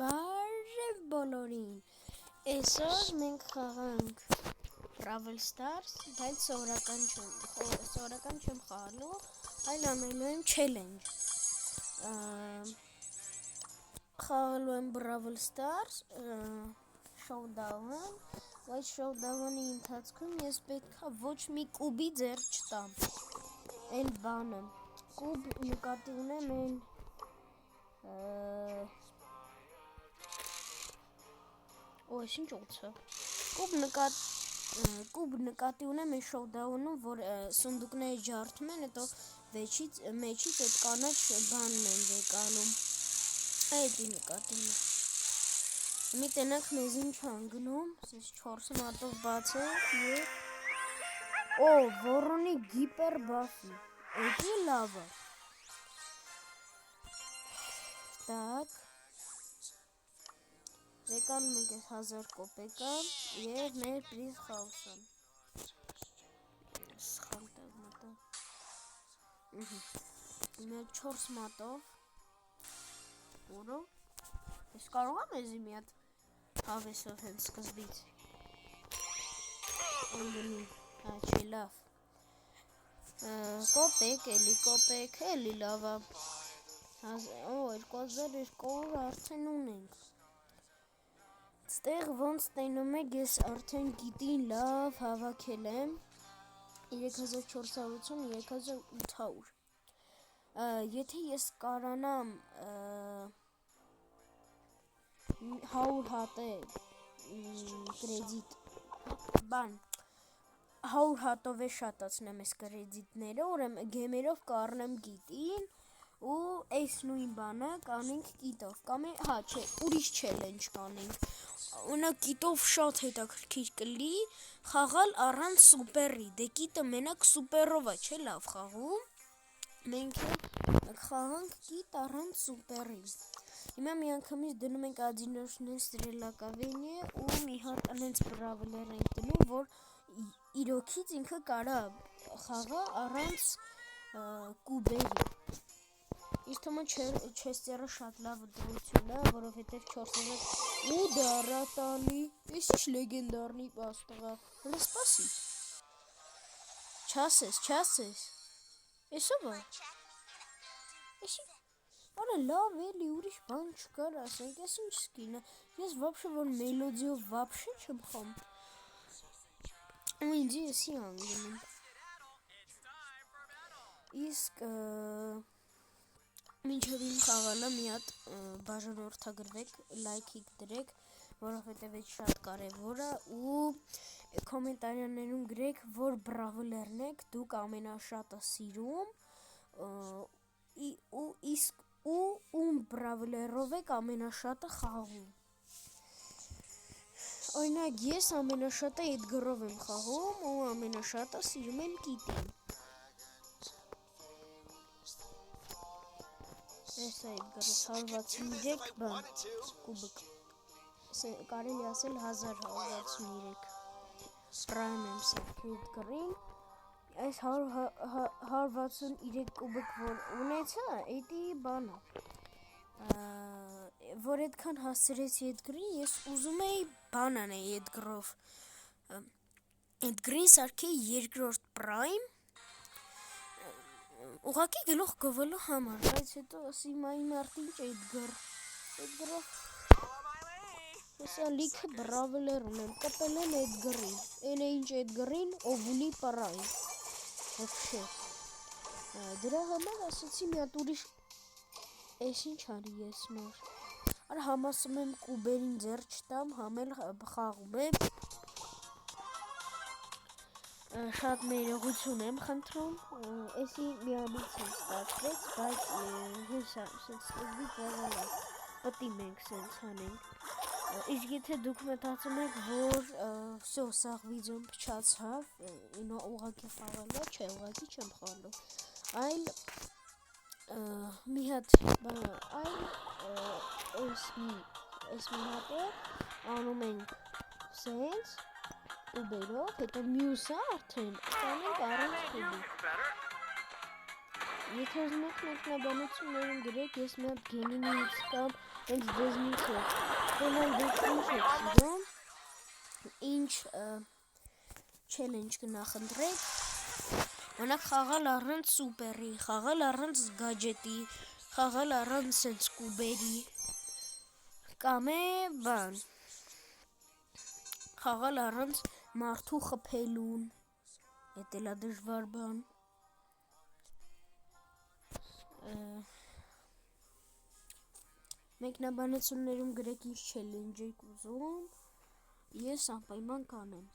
Բարև բոլորին, այսօր մենք խաղանք Brawl Stars, բայց սովորական չեմ խաղալու, այլ անելու եմ challenge, խաղալու եմ Brawl Stars, Showdown, բայց Showdown-ի ընթացքում ես պետքա ոչ մի կուբի ձեռք չտամ, այն բանը, կուբ նկատի ունեմ այն Այս ինչ օծը։ Կուբ նկատի ունեմ այն շոուդաունում, որ սնդուկները ջարդում են, հետո մեջից այդ կանաչ բանն են վեկանում։ Այդի նկատի ունեմ։ Մի տենակ մեզ ինչ անգնում, սես 4 մատով բացեք և Վորոնի գիպեր բաֆի։ Էդի լավը։ Так Վեկանում ենք այս 1000 կոպեկը և մեր պրիզ խաղուսան։ Սխալ տեղ մտա։ Մեր 4 մատով Որո Ես կարող եմ եզի մի հատ հավեսով հենց սկզբից Անգնի, չի լավ Կոպեք, էլի լավա 2200 արդեն ունենք Ստեղ ոնց տենում եք, ես արդեն գիտին լավ հավաքել եմ 3480, 3800 Եթե ես կարանամ 100 հատեր կրեդիտ 100 հատով է շատացնեմ ես կրեդիտները, ուրեմն գեմերով կառնեմ գիտին ու այս նույն բանը կանենք կիտով, կամ ուրիշ չելենջ կանենք Ունակ կիտով շատ հետաքրքիր կլի խաղալ առանց սուպերի, դե կիտը մենակ սուպերով է չէ լավ խաղում, մենք խաղանք կիտ առանց սուպերի, հիմա մի անգամից դնում ենք ադինոշներ ստրելակավենի ու մի հատ անենց բրավլեր ենք դնում, որ իրոքից ինքը կարա խաղա առանց կուբերի Իր թվում է չեստերը շատ լավ դրություն է, որովհետև 4000 ու դարատանի, ես ինչ լեգենդարնի պաստղա, հլը սպասի, չասես, եսով է, արա լավ էլի, ուրիշ բան չկար ասենք, ես ինչ սկին է, ես վապշը որ մելոդիով վապշը չեմ խամ, ու ինձի եսի անգնում, իսկ Մինչև իմ խաղալը մի հատ բաժանորդագրվեք, լայքիկ դրեք, որովհետև այդ շատ կարևոր է ու կոմենտարիաներում գրեք, որ բրավլերն եք, դուք ամենաշատը սիրում ու ում բրավլերով եք ամենաշատը խաղում Օրինակ ես ամենաշատը Էդգարով եմ խաղում ու ամենաշատը սիրում եմ կիտին Ես Էդգարը 163 բան կուբիկ կարելի ասել 1063 պրայմ եմ սարքի Էդգարին այս 163 կուբիկ որ ունեցա էդի բանը որ այդքան հասցրեցի Էդգարին ես ուզում էի բան անեի Էդգարով Էդգարին սարքի երկրորդ պրայմ ուղղակի գլուխ գովելու համար, բայց հետո ասի մայի մարդ ինչ Էդգարով հեսա լիքը բրավլեր ունեմ, կպել եմ Էդգարին, են է ինչ Էդգարին, ով ունի պրայմ, ոբշե, դրա համար ասացի մի հատ ուրիշ, ես ինչ արի ես նոր, արա համասում եմ կուբերին ձեր չտամ, համել խաղում եմ, Շատ ներողություն եմ խնդրում, էսի միամից եմ ստացվեց, բայց սկզբից եղել է, պտի մենք սենց հանենք, իսկ եթե դուք մտածում եք, որ սաղ վիդեոն փչացավ, ուղղակի խաղալու, չէ, ուղղակի չեմ խաղալու, այլ մի հատ, այս մի հատը անում ենք սենց, Ուբերով, հետո մյուսը արդեն կանենք առանց կուբի Եթե ուզում եք մեկնաբանություններում գրեք, ես մի հատ գենինից կամ հենց դեզնից եք, խոնալ դուք ինչ եք սիրում, ինչ չելենջ կնախնդրեք, անակ խաղալ առանց սուպերի, խաղալ առանց գաջետի, խաղալ առանց սենց կուբերի, կամ է բան, խաղալ առանց մարդու խփելուն, էդ էլա դժվար բան, մեկնաբանություններում գրեք ինչ չելենջ եք ուզում, ես անպայման կանեմ,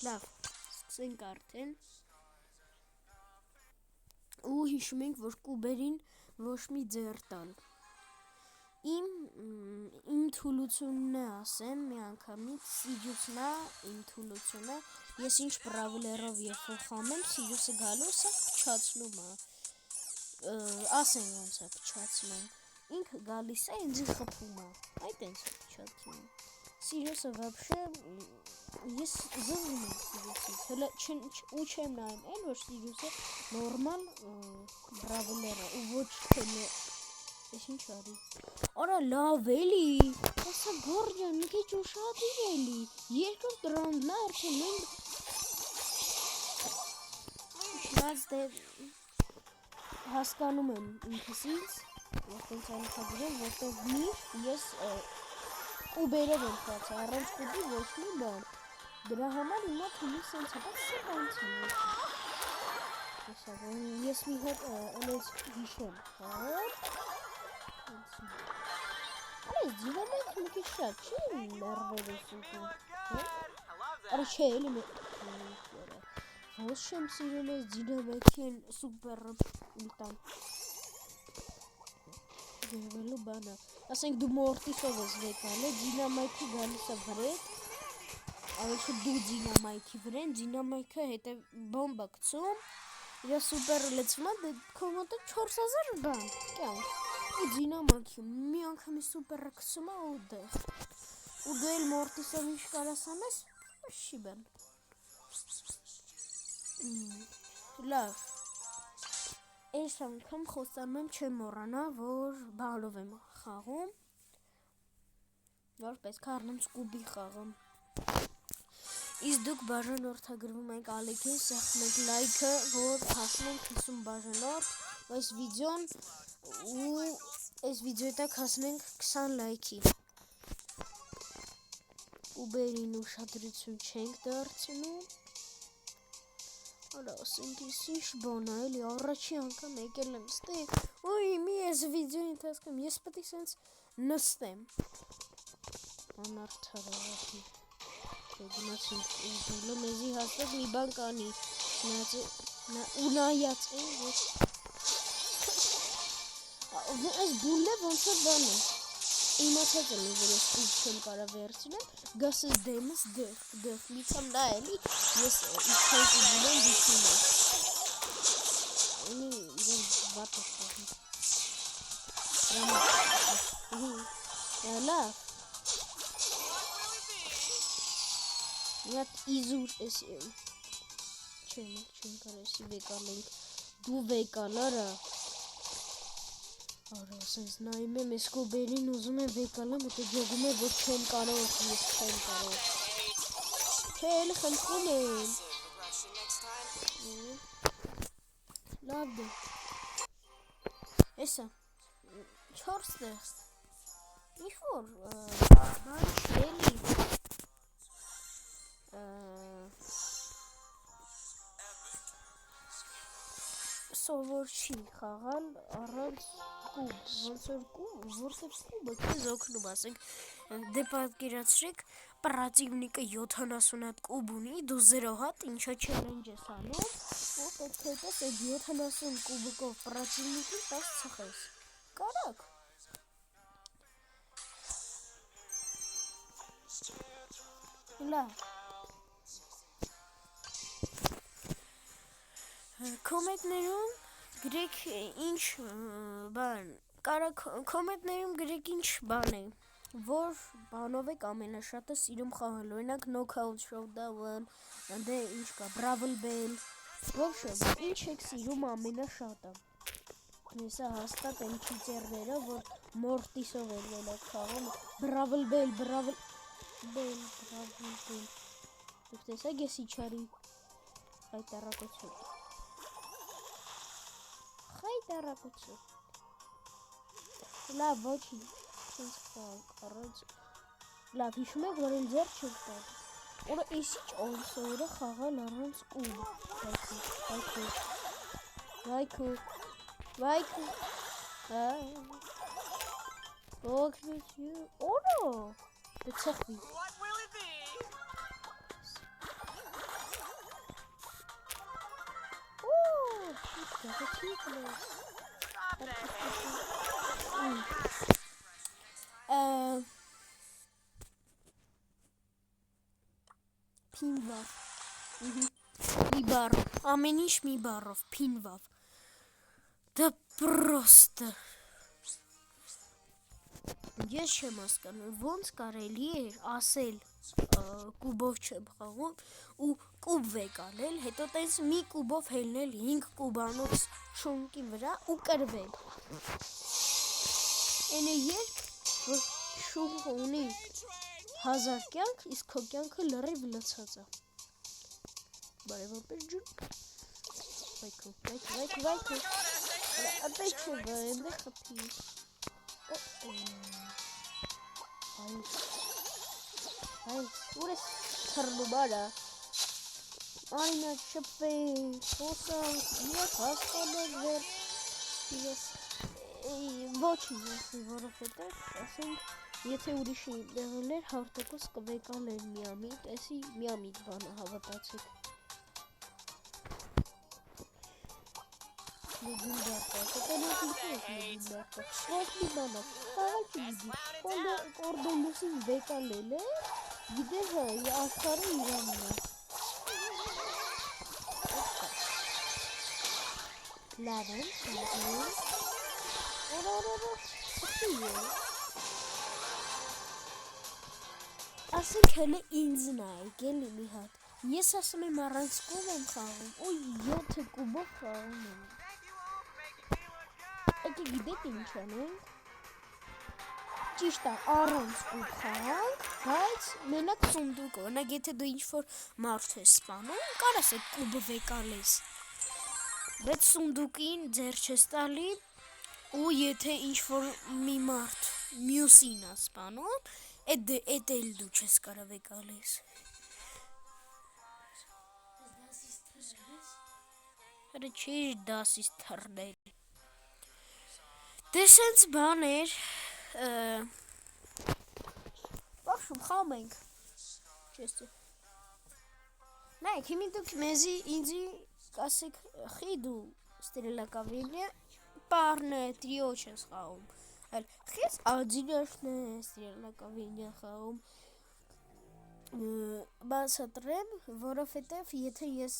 լավ, սկսենք արդեն, ու հիշում ենք, որ կուբերին ոչ մի ձեռ տալ, իմ թուլությունն է ասեմ մի անգամից, Սիրիուսն է իմ թուլությունը, ես ինչ պրավլերով երբ որ խամեմ, Սիրիուսը գալու սա փչացնում է, ասենք ոնց է փչացնում, ինքը գալիս է ինձ խփում է, այդ ենց է փչացնում, Սիրիուսը վաբշե, ես զզվում եմ Սիրիուսից, հլը ու չեմ նայում են, որ Սիրիուսը նորմալ պրավլեր է, ու ոչ թե ես ինչ արի, արա լավ էլի, ասա գորջան, մի քիչ ուշադիր էլի, երկրորդ ռաունդն է արդեն մենք, շնած դե հասկանում եմ ինքս ինձ, որտենց անքագրել, որտեղ միշտ ես կուբերով եմ խացա, առանց կուբի ոչ մի բան, դրա համար հիմա թույլի սենց է, բայց սեկ անցին ես մի հատ ընեց հիշեմ, Արես ձիրամայք մի քիչ շատ չի լերվերս ուտում, արա չէ էլի ոչ չեմ սիրել ես ձիրամայքի են սուպերը ուլտան, գերվելու բանա, ասենք դու մորտիսով ես վեկալ է, ձինամայքի գալիս է վրետ, ավեշը դու ձինամայքի վրեն, ձինամայքը հետը բոմբա կծում, իր սուպերը լեցվում է, դե կոմոտը 4000 բան, կյանք, ձինամայքի մի անգամի սուպերը կծում է ու դեղ, ու դու էլ մորտիսով ինչ կարաս անես, չի բան, լավ, այս անգամ խոստանում եմ չեմ մոռանա, որ բալով եմ խաղում, որպես առնեմ սկուբի խաղում, իսկ դուք բաժանորդագրվում եք ալիքին, սեղմում եք լայքը, որ հասնենք 50 բաժանորդ, այս վիդեոն ու այս վիդեոյի տակ հասնենք 20 լայքի, կուբերին ուշադրություն չենք դարձնում, Արա ասենք ես ինչ բան է էլի, առաջի անգամ եկել եմ ստեղ, ոյ մի ես վիդեոյի ընթացքում, ես պետք է սենց նստեմ, անարդար աղաքի, գնացինք ուզուլը մեզի հաստատ մի բան կանի, ու նայած են, այս բուլը ոնց որ բան է, իմացած եմ, որ ես ուղ չեմ կարա վերցնեմ, գաս ես դեմս դեղ, միցամ դա էլի, ես իշխանք ու բուլեն դիքնում եմ, ունի իրեն վատ է խողում, լավ, մի հատ իզուր ես չեմ կարա եսի վեկալ ենք, դու վեկալ արա, Արա, ասենց նայում եմ ես կոբերին ուզում եմ վեկալեմ, հետո ջոգում է, որ չեմ կարող, ես չեմ կարող, չէ, էլի խնդրում եմ, լավ դե, եսա, 4 տեղ, ինչ-որ, բան չելի, սովոր չի խաղալ առանց կուբ, ոնց որ կուբ, որտև կուբը քեզ օգնում, ասենք, դե պատկերացրեք, պրատիվնիկը 70 հատ կուբ ունի, դու 0 հատ, ինչա չելենջ ես անում, ու պետք է հետս այդ 70 կուբիկով պրատիվնիկին տաս ծխես, կարակ, լավ, կոմենտներում գրեք ինչ բան, կարա կոմենտներում գրեք ինչ բան է, որ բանով եք ամենաշատը սիրում խաղալ, օրինակ Knockout Showdown, դե ինչ կա, Brawl Ball, ոբշե, ինչ եք սիրում ամենաշատը։ Հեսա հաստատ են չիծերները, որ Mortis-ով են մենակ խաղում, Brawl Ball, դուք տեսակ ես իչարի խայտարակություն, լավ ոչինչ, չենց խաղանք, առանց, լավ հիշում եք, որ էլ ձեր չենք տան, որը ես ինչ անսորը խաղալ առանց կուբ, վայքու, օգնություն, օրո, դե ծխվի, Փինվավ, մի բառով, ամեն ինչ մի բառով, փինվավ, դա պրոստը, ես չեմ հասկանում, ոնց կարելի էր ասել կուբով չեմ խաղում ու կուբ վեկալել, հետո տենց մի կուբով հելնել 5 կուբանոց շունկի վրա ու կրվել, ենե երկ, որ շունկը ունի 1000 կյանք, իսկ քո կյանքը լրիվ լցած է, բարևապեր ջուն, վայքու, ատեկ չէ բա, ենդե խպի, ուր ես թռնում արա, այնա չպենք, խոսանք, ես հասկանեք վեր, ես ոչինչ ասի, որովհետև, ասենք, եթե ուրիշի դեղել էր, 100% կվեկալեր միամիտ, էսի միամիտ բանը հավատացեք, լուգունդարկա, կտենոք ինքն ես լուգունդարկա, ոչ մի բանով, խաղալ չգիդի, կորդելուսին վեկալել է, գիտեր հա, աշխարը իրանն է, լավ եմ, սխի է, ասենք հելը ինձ նայք, էլի մի հատ, ես ասում եմ առանց կուբ եմ խաղում, ու 7 կուբով խաղում եմ, եկե գիտեք ինչ անենք, ճիշտ է առանց կուբ խաղանք, բայց մենակ սունդուկ, օրինակ եթե դու ինչ-որ մարդ ես սպանում, կարաս այդ կուբը վեկալես, բայց սունդուկին ձեր չես տալի, ու եթե ինչ-որ մի մարդ մյուսին է սպանում, էդ էլ դու չես կարա վեկալես, հրը չի դասից թռնել, դե սենց բան էր, բախշում խամ ենք, նայք, հիմի դուք մեզի ինձի կասեք խի դու ստրելակավինը, պարնը տրիո չես խաղում, խես ադինաշն է ստրելակավինը խաղում, բացատրեմ, որովհետև եթե ես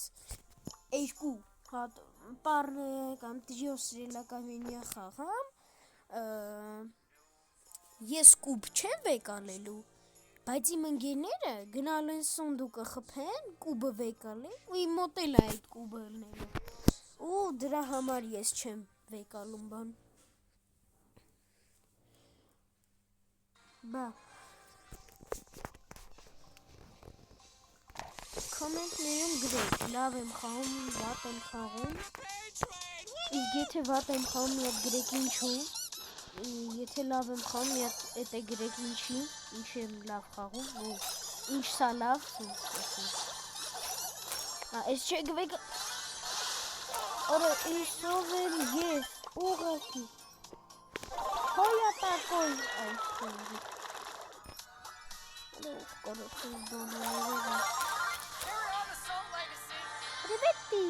երկու հատ պարնը կամ տրիո ստրելակավինը խաղամ, ես կուբ չեմ վեկալելու, բայց իմ ընկերները գնալ են սունդուկը խփեն, կուբը վեկալեն ու իմ մոտ էլ է այդ կուբը լնելու, ու դրա համար ես չեմ վեկալում բան, բա, կոմենտներում գրեք, լավ եմ խաղում, վատ եմ խաղում, իսկ եթե վատ եմ խաղում, մի հատ գրեք ինչու, եթե լավ եմ խաղում, մի հատ էտ է գրեք ինչի, ինչ եմ լավ խաղում, ու ինչ սա լավ, ես չեք վեկ, օրը իսով եմ ես, ուղակի, հոյատակոյ, այսօրի, կորոքս բանալերով, Ռեբետի,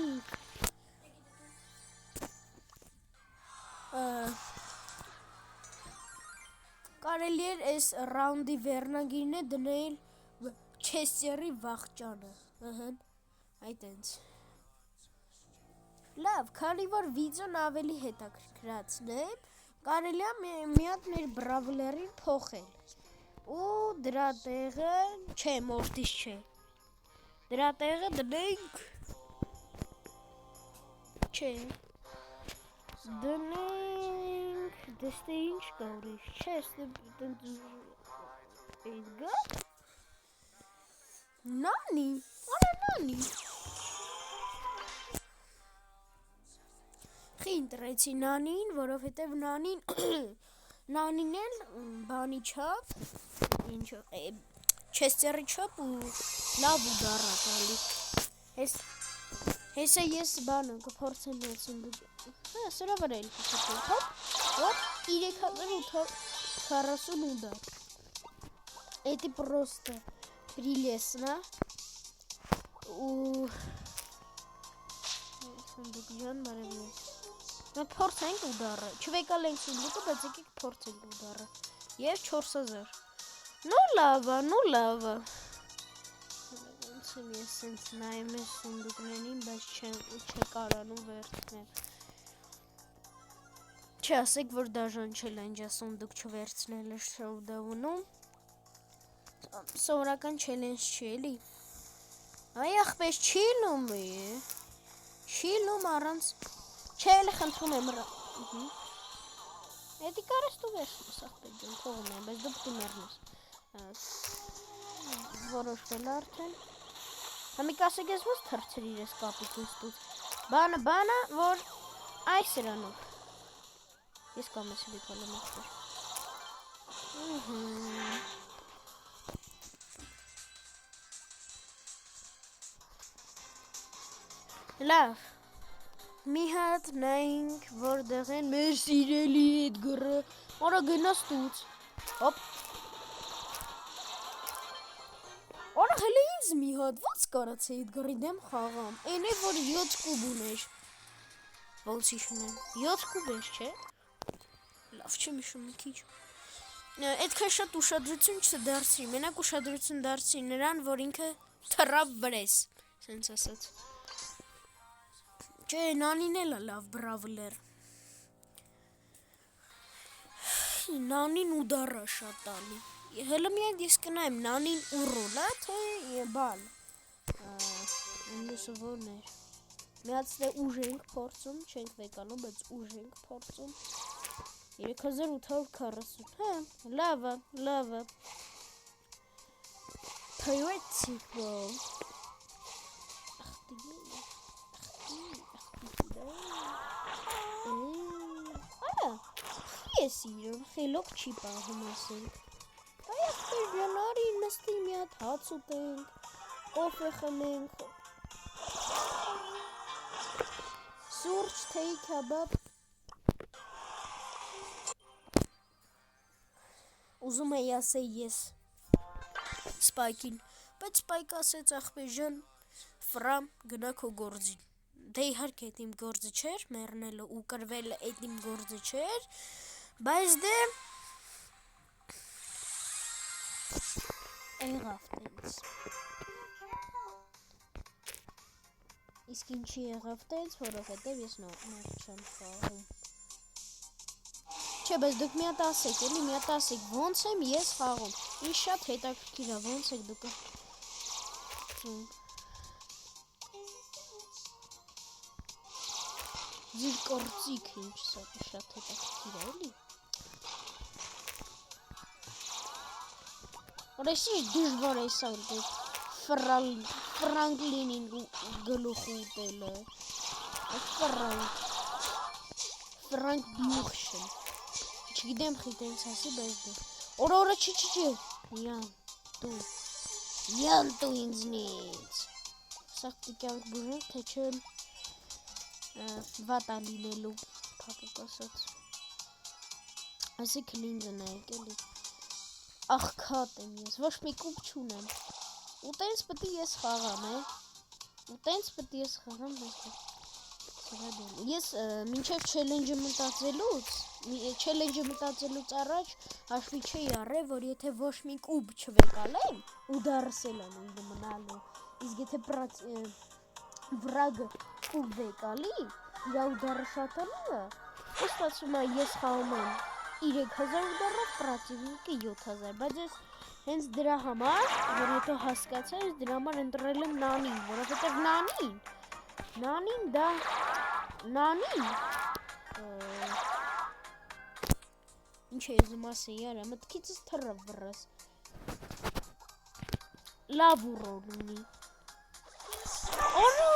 կարելի էր այս ռաունդի վերնագիրն է դնել Չեսերի վախճանը, այդ ենց, լավ, քանի որ վիդեոն ավելի հետաքրքրացնեմ, կարելի է մի հատ մեր բրավլերին փոխել, ու դրա տեղը չէ, մորտիս չէ։ Դրա տեղը դնենք չէ։ Դնենք դստե ինչ կա ուրիշ, չէ, Էդգա։ Նանի, արա նանի։ Խի ընտրեցի նանին, որովհետև նանին էլ բանի չափ, ինչ չեստերի չափ ու լավ ու դառա տալի։ Հեսա ես բանը կփորձեմ ներսում դու։ Հա, սրա վրա էլ կփորձեմ, հոպ, 3840 удар։ Это просто прелестно. ու Սունդուկյան բարևներ։ Մենք փորձենք ուդարը, չվեկալենք սունդուկը, բայց եկեք փորձենք ուդարը։ Եվ 4000։ Ну լավա։ Ոնց եմ ես սենց նայում ես սունդուկներին, բայց չկարանում վերցնել։ Չասեք, որ դաժան չելենջա սունդուկ չվերցնելը շոուդաունում։ Սովորական չելենջ չի էլի։ Այ ախպես չի լում առանց չէ էլի խնդրում եմ Էդի կարես դու վերցնես ախպետ ջան, թողում եմ, բայց դու պտու մեռնես։ Որոշվել արդեն։ Համի կասեք ես ոնց թրցրիր ես կապիկ ինստուց։ Բանը, որ այ սրանով։ Ես կամ ես վիկալեմ ախպեր։ Լավ, մի հատ նայինք, որտեղ են մեր սիրելի Էդգարը, արա գնաց տուց, հոպ, արա հելի ինձ մի հատ, ոնց կարաց է Էդգարի դեմ խաղամ, են է, որ 7 կուբ ուներ, ոնց իշում եմ, 7 կուբ էր, չէ, լավ չեմ իշում մի քիչ, այդքան շատ ուշադրություն չդարձրի, մենակ ուշադրություն դարձրի նրան, որ ինքը թռավ վրես, սենց ասած, Չէ, նանին էլ է լավ բրավլեր։ Նանին ուդարա շատ տալի։ Հելը միայն ես կնայեմ նանին ու ռոլա, թե բալ։ Մյուսը ոնն էր։ Միած դե ուժ ենք փորձում, չենք վեկանում, բայց ուժ ենք փորձում։ 3840, հա, լավը։ Theoretical։ Արա, ես իրում, խելոք չի պահում ասենք։ Այ ախպեր ջանարի նստի մի հատ հաց ուտենք, կոֆե խմենք, սուրճ, թեյ, քաբաբ։ Ուզում էի ասեի ես Սպայքին, բայց Սպայք ասեց ախպեր ջան, ֆրամ գնա քո գործին։ Դե իհարկե այդ իմ գործը չէր, մեռնելը ու կրվելը այդ իմ գործը չէր, բայց դե եղավ տենց։ Իսկ ինչի եղավ տենց, որովհետև ես նոր չեմ խաղում։ Չէ, բայց դուք մի հատ ասեք, էլի մի հատ ասեք, ոնց եմ ես խաղում։ Ինչ շատ հետաքրքիր է, ոնց եք դուք։ Ձեր կորցիք ինչ շատ հետաքրքիր է, էլի։ Որեսի դժվար է սա Ֆրանկլինին գլուխ ուտելը։ Ֆրանկ Բյուխշեն։ Չգիտեմ խի տենց ասի, բայց դե։ Օրա չի։ Յան տու ինձնից։ Սաղ տիկյանք բուժենք, թե չեմ վատա լինելու, պապուկ ասաց։ Ասի կլինձը նայեք էլի։ Աղքատ եմ ես, ոչ մի կուպ չունեմ։ Ու տենց պտի ես խաղամ, բայց ես մինչև չելենջը մտածելուց առաջ հաշվի չէի առել, որ եթե ոչ մի կուբ չվեկալեմ, ու դարսել եմ ինձ մնալու, իսկ եթե վրագը կուբ վեկալի, իրա ու դարը շատանումը, ստացվում է ես խաղում եմ 3000 ուդարով, պրատիվնիկը 7000, բայց ես Հենց դրա համար, որ հետո հասկացա, ես դրա համար ընտրել եմ Նանին, որովհետև Նանին դա Նանին ինչ է ուզում ասեի, արա, մտքիցս թռավ վրաս։ Լավ ուրոն ունի։ Արա!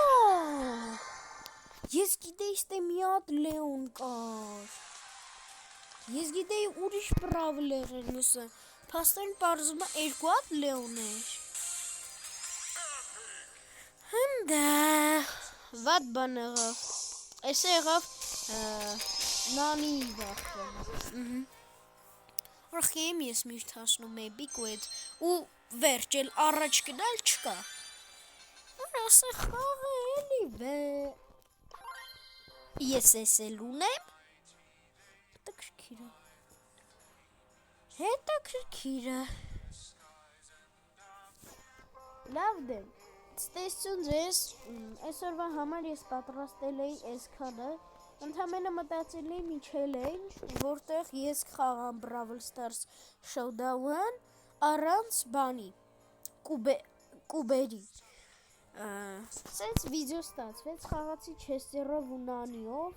Ես գիտեի, ստե մի հատ Լեոն կար։ Ես գիտեի ուրիշ պրավլեր էր նսը։ Փաստորեն պարզում է 2 հատ Լեոն էր։ Հնդա, վատ բան եղավ։ Էսը եղավ Նանի վախտը։ Ուրախի եմ ես միշտ հասնում էպիկ ու էդ ու վերջ էլ առաջ գնալ չկա։ Ասա խաղը էլի վե։ Ես էս էլ ունեմ։ Հետաքրքիր է։ Լավ դե։ Ստեսություն ձեզ, այսօրվա համար ես պատրաստել էի այսքանը, ընդամենը մտածել էի մի չելենջ, որտեղ ես կխաղամ Brawl Stars Showdown առանց բանի, կուբերի, սենց վիդեո ստացվեց, խաղացի Չեսтерով ու Նանիով,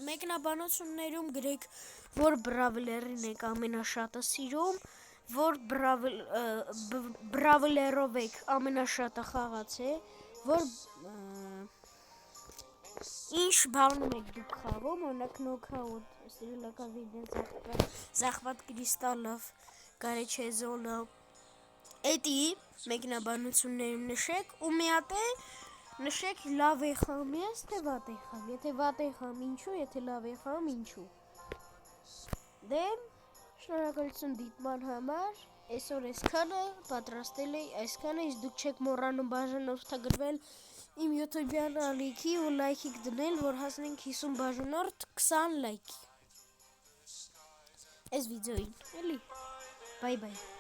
մեկնաբանություններում գրեք, որ Բրավլերին եք ամենաշատը սիրում, որ Բրավլերով եք ամենաշատը խաղացե, որ ինչ բանում եք դուք խաղում, օրինակ նոքաուտ, սիրելակավիդեն զախված կրիստալով, կարեչեզոնը, էդի մեկնաբանություններում նշեք ու մի հատ է նշեք լավ է խաղում ես, թե վատ է խաղում, եթե վատ է խաղում ինչու, եթե լավ է խաղում ինչու։ Դե, շնորհակալություն դիտման համար, այսօր այսքանը պատրաստել էի այսքանը, իսկ դուք չեք մոռանում բաժանորդագրվել իմ YouTube-յան ալիքի ու լայքի դնել, որ հասնենք 50 բաժանորդ 20 լայքի։ Այս վիդեոին, էլի, բայ բայ։